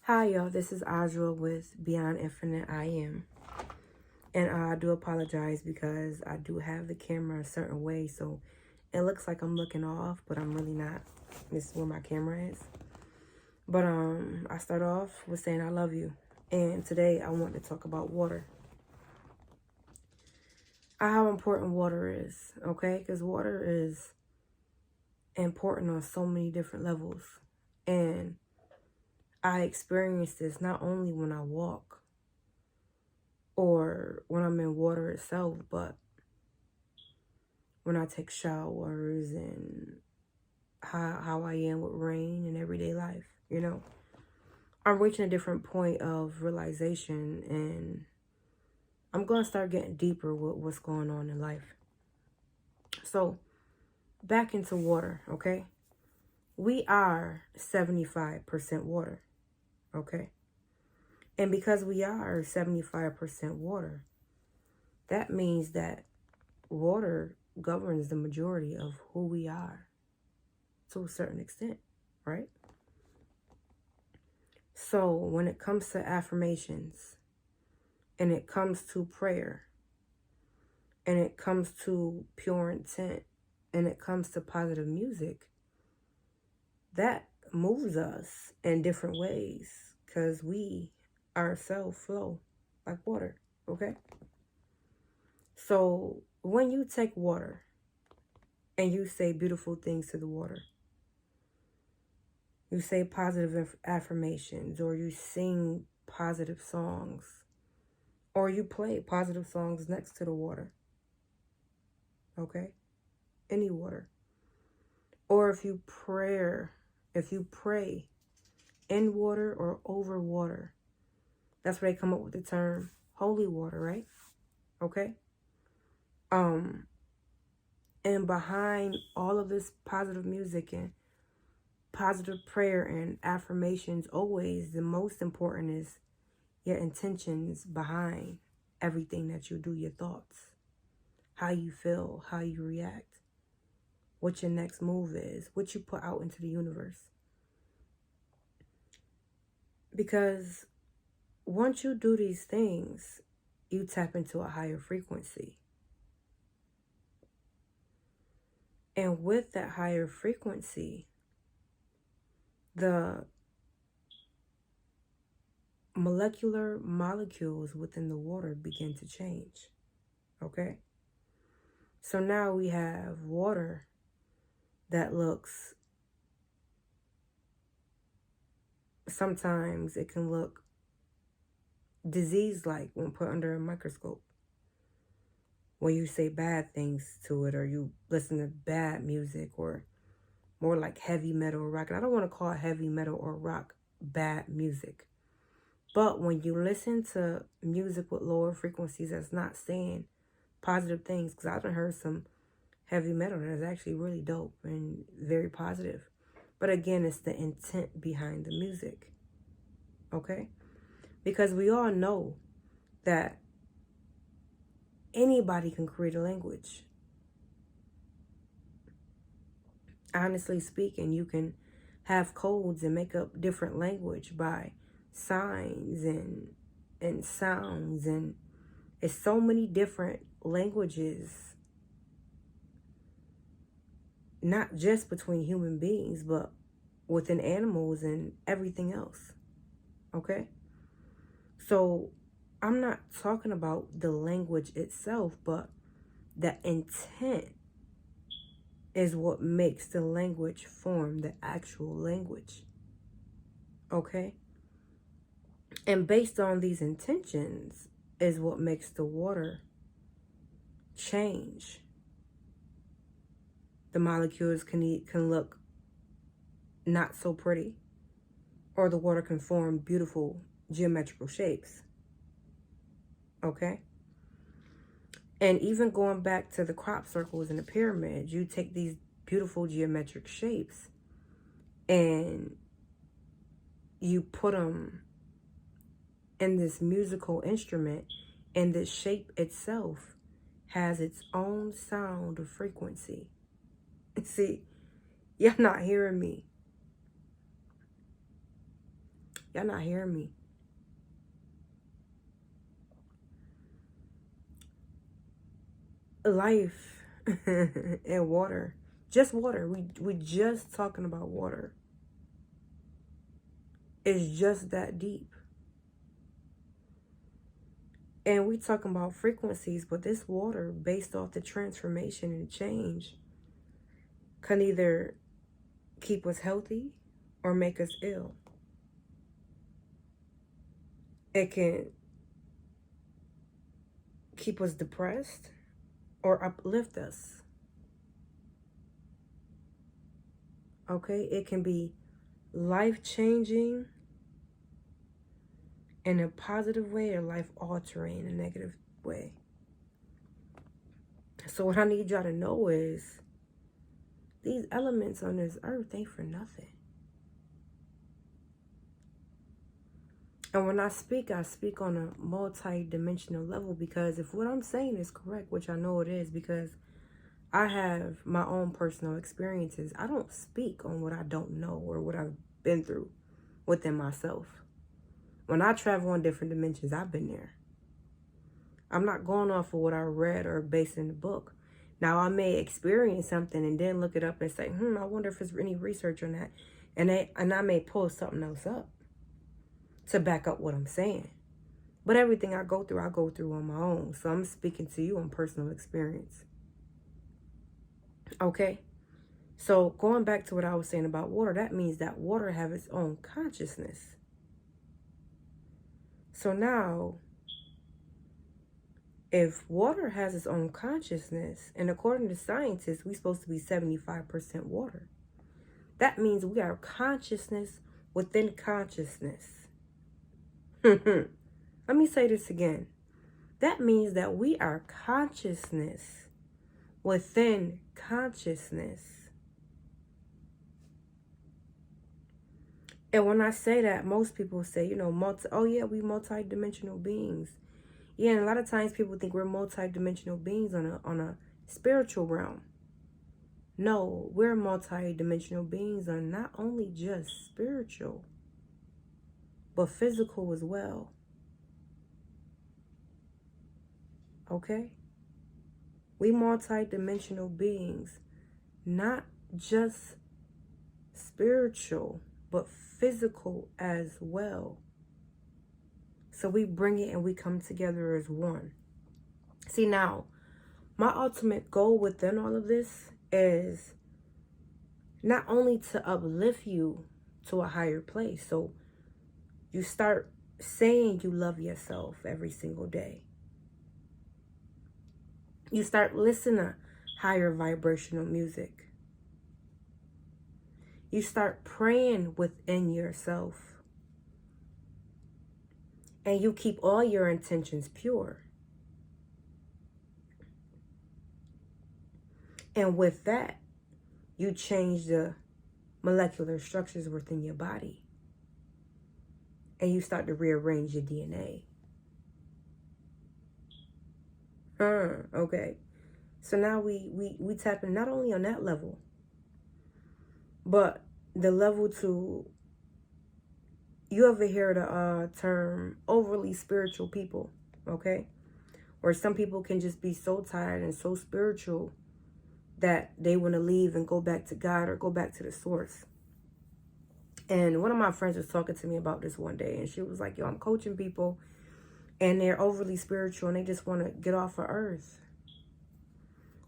Hi, y'all. This is Audra with Beyond Infinite I Am. And I do apologize because I do have the camera a certain way, so it looks like I'm looking off, but I'm really not. This is where my camera is. But I start off with saying I love you. And today I want to talk about water. How important water is, okay? Because water is important on so many different levels. And I experience this not only when I walk or when I'm in water itself, but when I take showers and how I am with rain in everyday life. I'm reaching a different point of realization, and I'm going to start getting deeper with what's going on in life. So, back into water, okay? We are 75% water, okay? And because we are 75% water, that means that water governs the majority of who we are to a certain extent, right? So when it comes to affirmations, and it comes to prayer, and it comes to pure intent, and it comes to positive music, that moves us in different ways because we ourselves flow like water, okay? So when you take water and you say beautiful things to the water, you say positive affirmations, or you sing positive songs, or you play positive songs next to the water, okay? Any water. Or if you pray in water or over water, that's where they come up with the term holy water, right? Okay? And behind all of this positive music and positive prayer and affirmations, always the most important is your intentions behind everything that you do, your thoughts, how you feel, how you react, what your next move is, what you put out into the universe. Because once you do these things, you tap into a higher frequency. And with that higher frequency, the molecular molecules within the water begin to change. Okay? So now we have water that looks, sometimes it can look disease-like when put under a microscope. When you say bad things to it, or you listen to bad music, or more like heavy metal or rock. And I don't want to call heavy metal or rock bad music. But when you listen to music with lower frequencies that's not saying positive things, because I've heard some heavy metal that is actually really dope and very positive. But again, it's the intent behind the music. Okay? Because we all know that anybody can create a language. Honestly speaking, you can have codes and make up different language by signs and sounds, and it's so many different languages, not just between human beings, but within animals and everything else. Okay? So I'm not talking about the language itself, but the intent is what makes the language form the actual language. Okay? And based on these intentions is what makes the water change. The molecules can look not so pretty, or the water can form beautiful geometrical shapes. Okay? And even going back to the crop circles and the pyramids, you take these beautiful geometric shapes and you put them in this musical instrument, and the shape itself has its own sound or frequency. See, you're not hearing me. Y'all not hearing me. Life and water. Just water. We just talking about water. It's just that deep. And we talking about frequencies, but this water, based off the transformation and change, can either keep us healthy or make us ill. It can keep us depressed or uplift us. Okay? It can be life-changing in a positive way or life-altering in a negative way. So what I need y'all to know is these elements on this earth ain't for nothing. And when I speak on a multi-dimensional level, because if what I'm saying is correct, which I know it is because I have my own personal experiences, I don't speak on what I don't know or what I've been through within myself. When I travel on different dimensions, I've been there. I'm not going off of what I read or based in the book. Now, I may experience something and then look it up and say, I wonder if there's any research on that. And I may pull something else up to back up what I'm saying. But everything I go through on my own. So I'm speaking to you on personal experience. Okay? So going back to what I was saying about water, that means that water have its own consciousness. So now, if water has its own consciousness, and according to scientists, we're supposed to be 75% water. That means we are consciousness within consciousness. Let me say this again. That means that we are consciousness within consciousness. And when I say that, most people say, we multi-dimensional beings. Yeah, and a lot of times people think we're multi-dimensional beings on a spiritual realm. No, we're multi-dimensional beings on not only just spiritual, but physical as well. Okay? We multi-dimensional beings, not just spiritual, but physical as well. So we bring it and we come together as one. See, now, my ultimate goal within all of this is not only to uplift you to a higher place. So you start saying you love yourself every single day. You start listening to higher vibrational music. You start praying within yourself. And you keep all your intentions pure. And with that, you change the molecular structures within your body. And you start to rearrange your DNA. Okay. So now we tap in not only on that level, but the level to, you ever hear the term overly spiritual people, okay? Or some people can just be so tired and so spiritual that they want to leave and go back to God or go back to the source. And one of my friends was talking to me about this one day, and she was like, I'm coaching people and they're overly spiritual and they just want to get off of earth.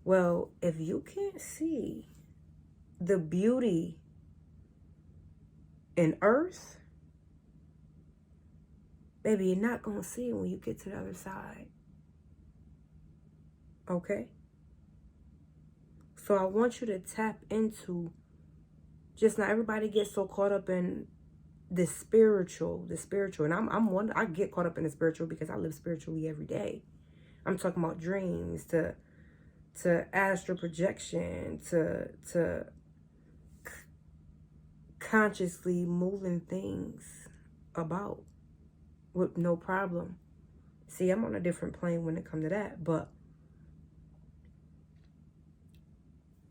Well, if you can't see the beauty in earth, baby, you're not going to see it when you get to the other side. Okay? So I want you to tap into, just not everybody gets so caught up in the spiritual. And I'm one, I get caught up in the spiritual because I live spiritually every day. I'm talking about dreams, to astral projection, to consciously moving things about with no problem. See, I'm on a different plane when it comes to that, but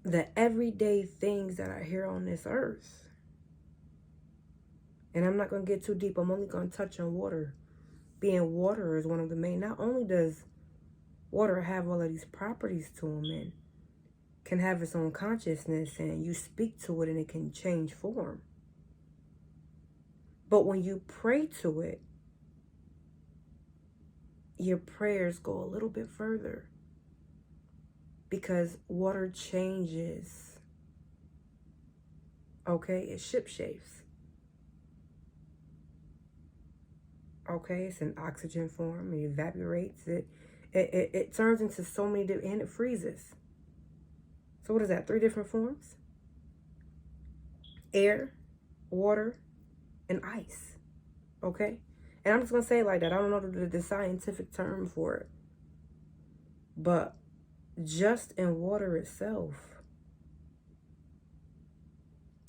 the everyday things that are here on this earth, And I'm not going to get too deep. I'm only going to touch on water. Being water is one of the main. Not only does water have all of these properties to them and can have its own consciousness, and you speak to it and it can change form. But when you pray to it, your prayers go a little bit further, because water changes. Okay, it shapeshifts. Okay, it's in oxygen form. It evaporates. It turns into so many different, and it freezes. So what is that? 3 different forms? Air, water, and ice. Okay? And I'm just going to say it like that. I don't know the scientific term for it. But just in water itself,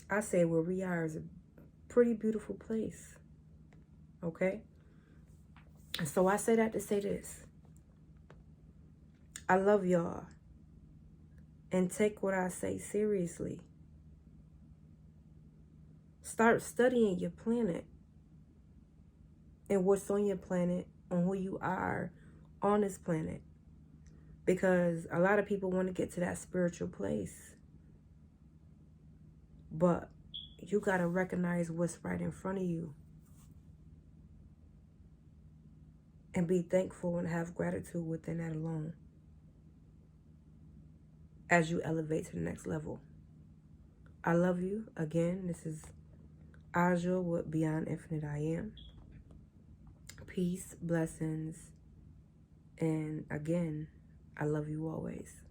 I say where we are is a pretty beautiful place. Okay? And so I say that to say this. I love y'all. And take what I say seriously. Start studying your planet and what's on your planet, on who you are on this planet. Because a lot of people want to get to that spiritual place. But you got to recognize what's right in front of you. And be thankful and have gratitude within that alone. As you elevate to the next level. I love you. Again, this is Aja with Beyond Infinite I Am. Peace, blessings, and again, I love you always.